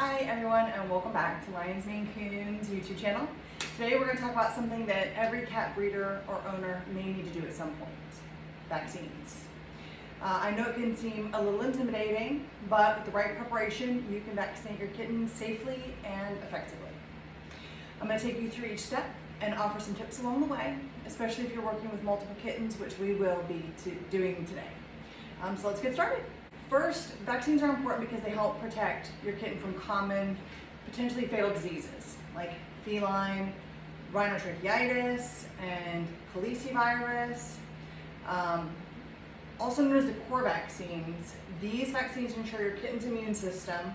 Hi everyone, and welcome back to Lions Mane Coons YouTube channel. Today we're going to talk about something that every cat breeder or owner may need to do at some point: vaccines. I know it can seem a little intimidating, but with the right preparation you can vaccinate your kitten safely and effectively. I'm going to take you through each step and offer some tips along the way, especially if you're working with multiple kittens, which we will be doing today. So let's get started. First, vaccines are important because they help protect your kitten from common, potentially fatal diseases like feline rhinotracheitis and calicivirus, also known as the core vaccines. These vaccines ensure your kitten's immune system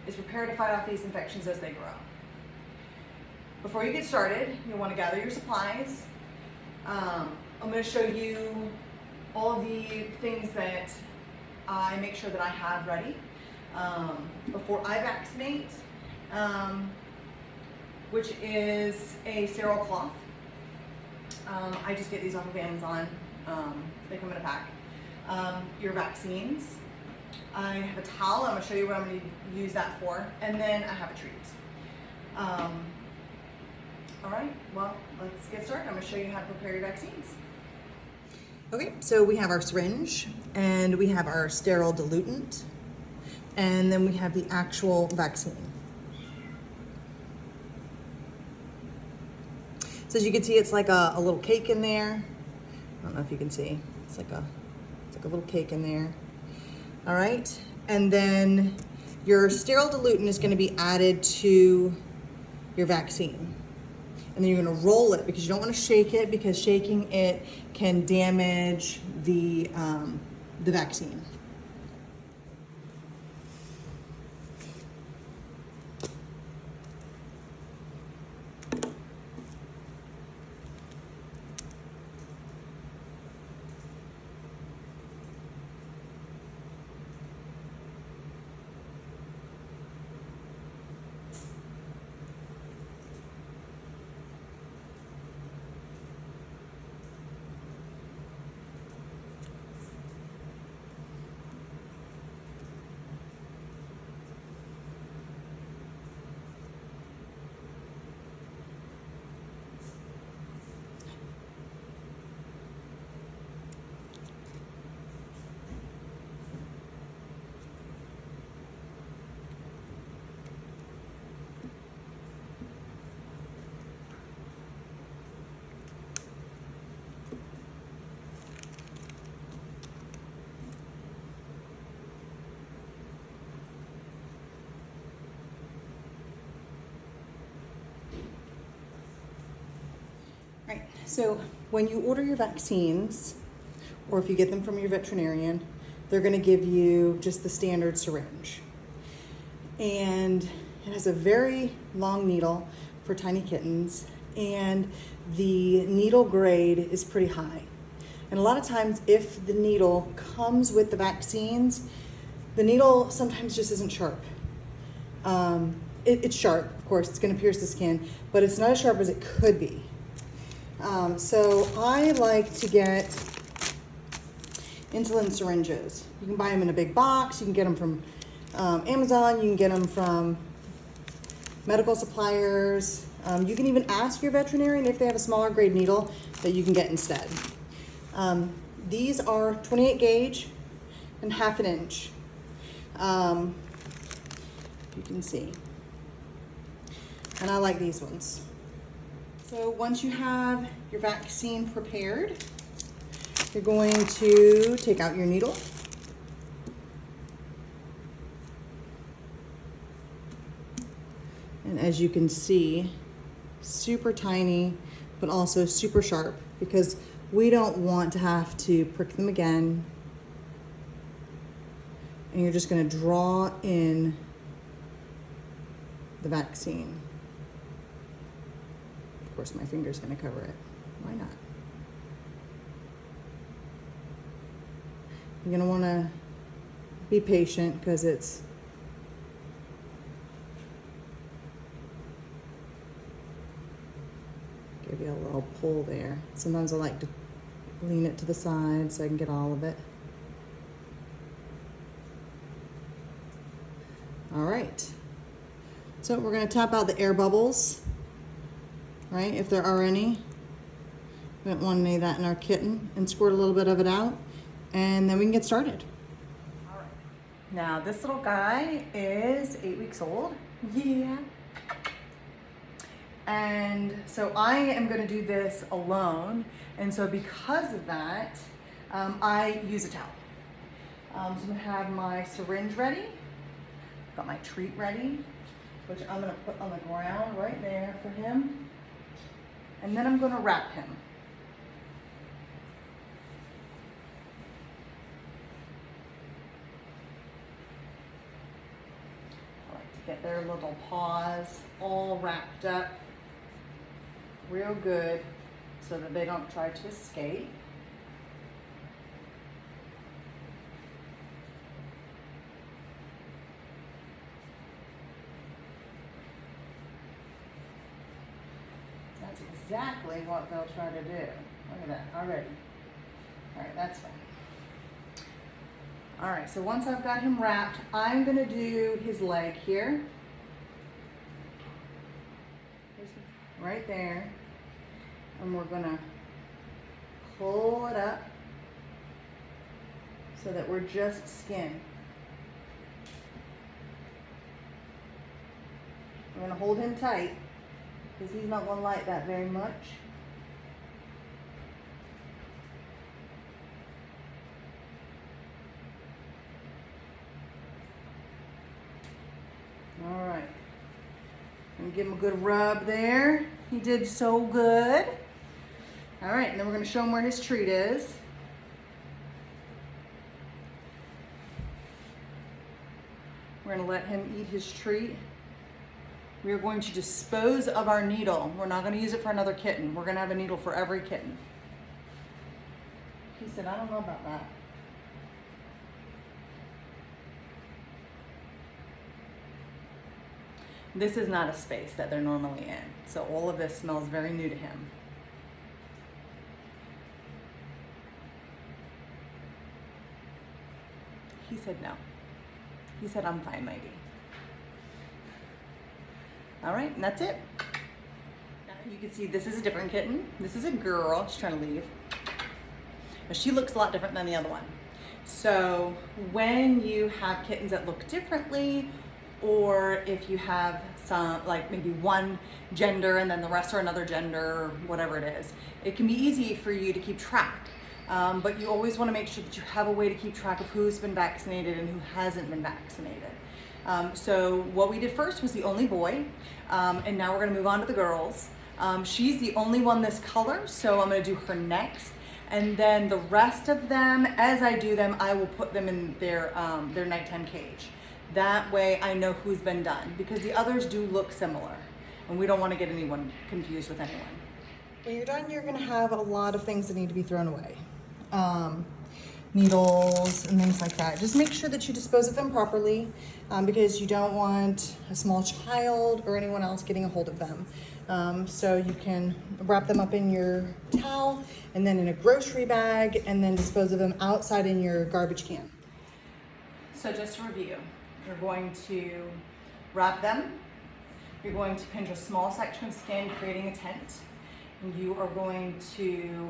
is prepared to fight off these infections as they grow. Before you get started, you'll want to gather your supplies. I'm going to show you all of the things that I make sure that I have ready before I vaccinate, which is a sterile cloth. I just get these off of Amazon. They come in a pack. Your vaccines. I have a towel. I'm going to show you what I'm going to use that for. And then I have a treat. All right, well, let's get started. I'm going to show you how to prepare your vaccines. Okay, so we have our syringe, and we have our sterile diluent, and then we have the actual vaccine. So as you can see, it's like a little cake in there. I don't know if you can see. It's like a little cake in there. All right, and then your sterile diluent is going to be added to your vaccine. And then you're going to roll it because you don't want to shake it, because shaking it can damage the vaccine. Right, so when you order your vaccines, or if you get them from your veterinarian, they're going to give you just the standard syringe. And it has a very long needle for tiny kittens, and the needle grade is pretty high. And a lot of times, if the needle comes with the vaccines, the needle sometimes just isn't sharp. It's sharp, of course, it's going to pierce the skin, but it's not as sharp as it could be. So I like to get insulin syringes. You can buy them in a big box. You can get them from Amazon. You can get them from medical suppliers. You can even ask your veterinarian if they have a smaller grade needle that you can get instead. These are 28 gauge and 1/2 inch. You can see. And I like these ones. So once you have your vaccine prepared, you're going to take out your needle. And as you can see, super tiny, but also super sharp, because we don't want to have to prick them again. And you're just going to draw in the vaccine. Of course, my finger's going to cover it. Why not? You're going to want to be patient because it's give you a little pull there. Sometimes I like to lean it to the side so I can get all of it. All right. So we're going to tap out the air bubbles, right, if there are any. We don't want any of that in our kitten, and squirt a little bit of it out, and then we can get started. All right. Now this little guy is 8 weeks old. Yeah. And so I am going to do this alone, and so because of that, I use a towel. So I'm going to have my syringe ready, got my treat ready, which I'm going to put on the ground right there for him, and then I'm going to wrap him. I like to get their little paws all wrapped up real good so that they don't try to escape. That's exactly what they'll try to do. Look at that already. All right, that's fine. All right, so once I've got him wrapped, I'm gonna do his leg here. Right there, and we're gonna pull it up so that we're just skin. We're gonna hold him tight because he's not gonna like that very much. All right. And give him a good rub there. He did so good. All right, and then we're going to show him where his treat is. We're going to let him eat his treat. We are going to dispose of our needle. We're not going to use it for another kitten. We're going to have a needle for every kitten. He said, I don't know about that. This is not a space that they're normally in, so all of this smells very new to him. He said no. He said, I'm fine, lady. All right, and that's it. Now you can see this is a different kitten. This is a girl. She's trying to leave. But she looks a lot different than the other one. So when you have kittens that look differently, or if you have some, like maybe one gender and then the rest are another gender, or whatever it is, it can be easy for you to keep track. But you always want to make sure that you have a way to keep track of who's been vaccinated and who hasn't been vaccinated. So what we did first was the only boy, and now we're going to move on to the girls. She's the only one this color, so I'm going to do her next. And then the rest of them, as I do them, I will put them in their nighttime cage. That way I know who's been done, because the others do look similar and we don't want to get anyone confused with anyone. When you're done, you're going to have a lot of things that need to be thrown away. Needles and things like that. Just make sure that you dispose of them properly, because you don't want a small child or anyone else getting a hold of them. So you can wrap them up in your towel and then in a grocery bag, and then dispose of them outside in your garbage can. So just to review, you're going to wrap them. You're going to pinch a small section of skin, creating a tent. And you are going to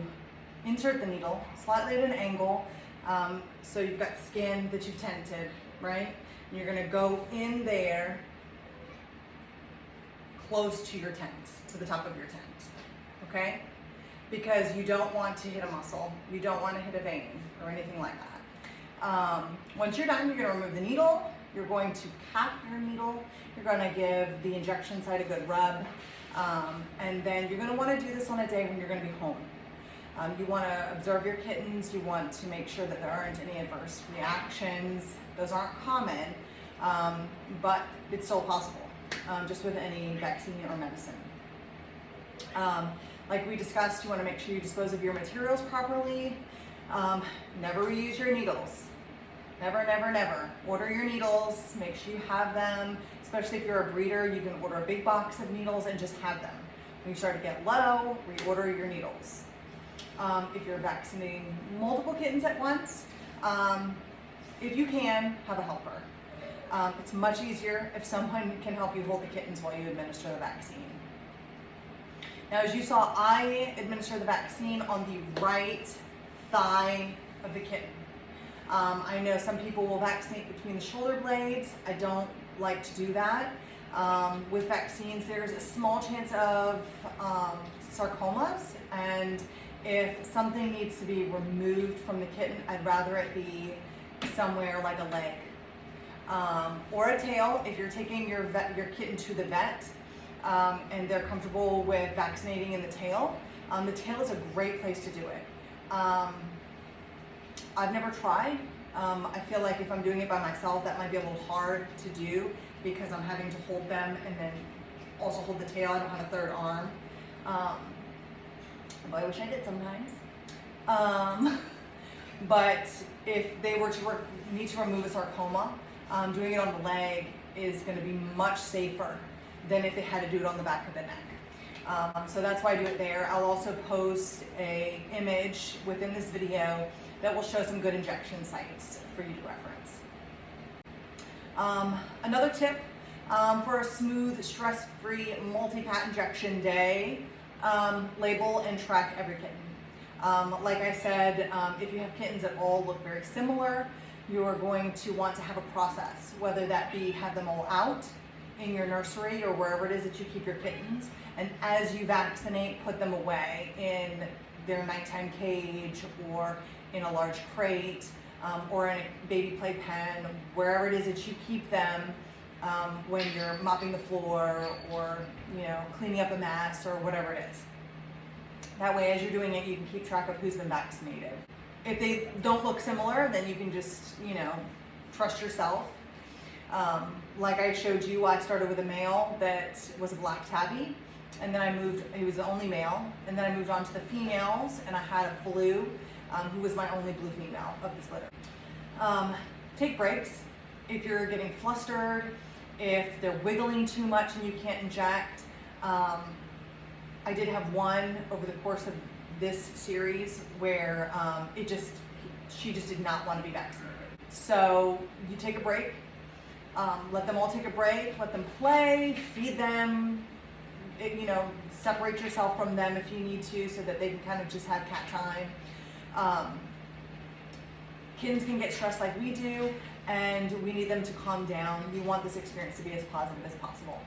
insert the needle slightly at an angle, so you've got skin that you've tented, right? And you're gonna go in there close to your tent, to the top of your tent, okay? Because you don't want to hit a muscle, you don't want to hit a vein or anything like that. Once you're done, you're gonna remove the needle, you're going to cap your needle, you're gonna give the injection site a good rub, and then you're gonna wanna do this on a day when you're gonna be home. You want to observe your kittens, you want to make sure that there aren't any adverse reactions. Those aren't common, but it's still possible, just with any vaccine or medicine. Like we discussed, you want to make sure you dispose of your materials properly. Never reuse your needles. Never, never, never. Order your needles, make sure you have them, especially if you're a breeder, you can order a big box of needles and just have them. When you start to get low, reorder your needles. If you're vaccinating multiple kittens at once, if you can, have a helper. It's much easier if someone can help you hold the kittens while you administer the vaccine. Now, as you saw, I administer the vaccine on the right thigh of the kitten. I know some people will vaccinate between the shoulder blades. I don't like to do that. With vaccines, there's a small chance of sarcomas, and if something needs to be removed from the kitten, I'd rather it be somewhere like a leg or a tail. If you're taking your kitten to the vet and they're comfortable with vaccinating in the tail is a great place to do it. I've never tried. I feel like if I'm doing it by myself, that might be a little hard to do because I'm having to hold them and then also hold the tail. I don't have a third arm. Although I wish I did sometimes. But if they were to need to remove a sarcoma, doing it on the leg is going to be much safer than if they had to do it on the back of the neck. So that's why I do it there. I'll also post an image within this video that will show some good injection sites for you to reference. Another tip for a smooth, stress-free multi-pat injection day, label and track every kitten. Like I said, if you have kittens that all look very similar, you're going to want to have a process, whether that be have them all out in your nursery or wherever it is that you keep your kittens, and as you vaccinate, put them away in their nighttime cage or in a large crate or in a baby playpen, wherever it is that you keep them when you're mopping the floor or cleaning up a mess or whatever it is. That way, as you're doing it, you can keep track of who's been vaccinated. If they don't look similar, then you can just trust yourself. Like I showed you, I started with a male that was a black tabby, and then he was the only male, and then I moved on to the females, and I had a blue, who was my only blue female of this litter. Take breaks. If you're getting flustered, if they're wiggling too much and you can't inject. I did have one over the course of this series where she just did not want to be vaccinated. So you take a break, let them all take a break, let them play, feed them, separate yourself from them if you need to so that they can kind of just have cat time. Kittens can get stressed like we do, and we need them to calm down. We want this experience to be as positive as possible.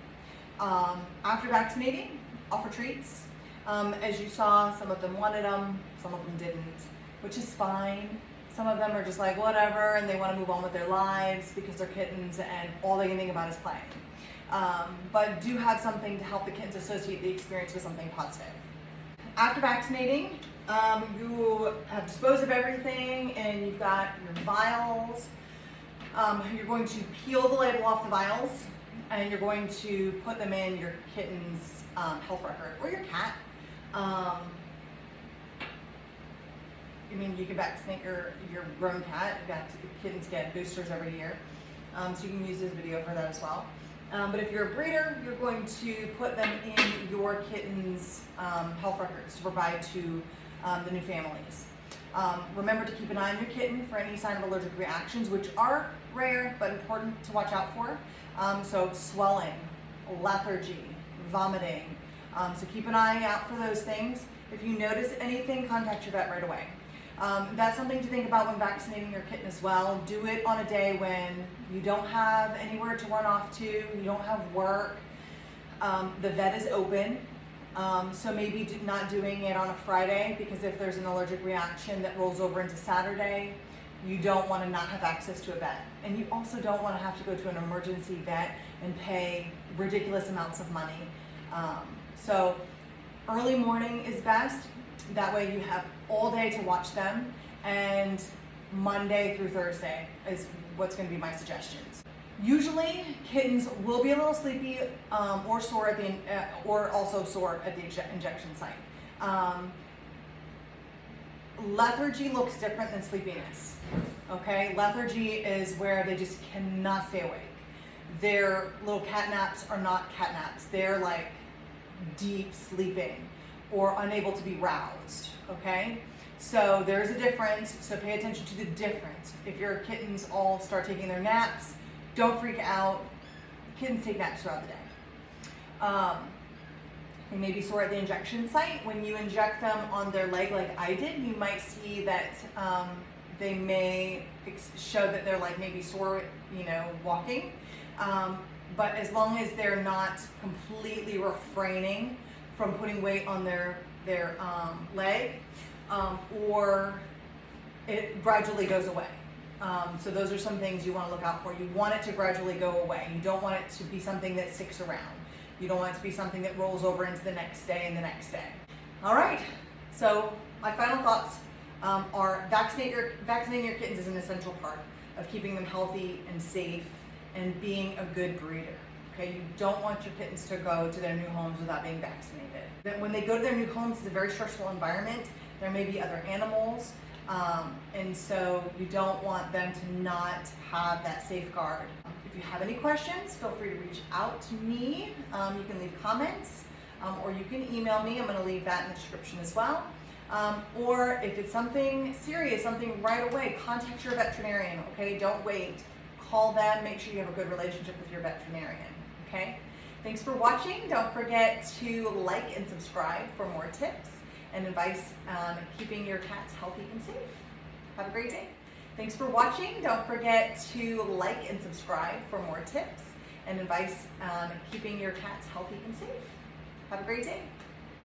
After vaccinating, offer treats. As you saw, some of them wanted them, some of them didn't, which is fine. Some of them are just like, whatever, and they want to move on with their lives because they're kittens and all they can think about is playing. But do have something to help the kittens associate the experience with something positive. After vaccinating, you have disposed of everything and you've got your vials. You're going to peel the label off the vials and you're going to put them in your kitten's health record or your cat. You can vaccinate your grown cat. Kittens get boosters every year, so you can use this video for that as well. But if you're a breeder, you're going to put them in your kitten's health records to provide to the new families. Remember to keep an eye on your kitten for any sign of allergic reactions, which are rare but important to watch out for. So swelling, lethargy, vomiting. So keep an eye out for those things. If you notice anything, contact your vet right away. That's something to think about when vaccinating your kitten as well. Do it on a day when you don't have anywhere to run off to, you don't have work, the vet is open. So maybe not doing it on a Friday, because if there's an allergic reaction that rolls over into Saturday, you don't want to not have access to a vet. And you also don't want to have to go to an emergency vet and pay ridiculous amounts of money. So early morning is best. That way you have all day to watch them, and Monday through Thursday is what's going to be my suggestions. Usually kittens will be a little sleepy or sore or also sore at the injection site. Lethargy looks different than sleepiness. Okay, lethargy is where they just cannot stay awake. Their little cat naps are not cat naps. They're like deep sleeping or unable to be roused. Okay, so there's a difference. So pay attention to the difference. If your kittens all start taking their naps, don't freak out. Kittens take naps throughout the day. They may be sore at the injection site. When you inject them on their leg like I did, you might see that they may show that they're like maybe sore, walking. But as long as they're not completely refraining from putting weight on their leg, or it gradually goes away. So those are some things you want to look out for. You want it to gradually go away. You don't want it to be something that sticks around. You don't want it to be something that rolls over into the next day and the next day. All right, so my final thoughts are vaccinating your kittens is an essential part of keeping them healthy and safe and being a good breeder. Okay, you don't want your kittens to go to their new homes without being vaccinated. Then when they go to their new homes, it's a very stressful environment. There may be other animals, and so you don't want them to not have that safeguard. If you have any questions, feel free to reach out to me. You can leave comments, or you can email me. I'm going to leave that in the description as well. Or if it's something serious, something right away, contact your veterinarian, okay? Don't wait. Call them, make sure you have a good relationship with your veterinarian, okay? Thanks for watching. Don't forget to like and subscribe for more tips and advice on keeping your cats healthy and safe. Have a great day. Thanks for watching. Don't forget to like and subscribe for more tips and advice on keeping your cats healthy and safe. Have a great day.